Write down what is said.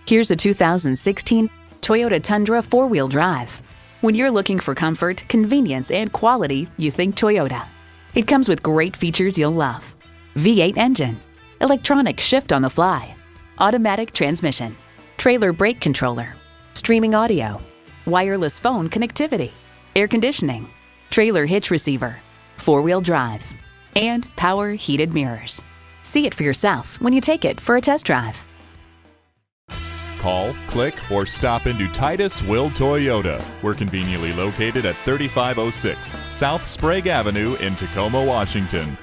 Here's a 2016 Toyota Tundra 4-wheel drive. When you're looking for comfort, convenience, and quality, you think Toyota. It comes with great features you'll love. V8 engine, electronic shift on the fly, automatic transmission, trailer brake controller, streaming audio, wireless phone connectivity, air conditioning, trailer hitch receiver, 4-wheel drive, and power heated mirrors. See it for yourself when you take it for a test drive. Call, click, or stop into Titus-Will Toyota. We're conveniently located at 3506 South Sprague Avenue in Tacoma, Washington.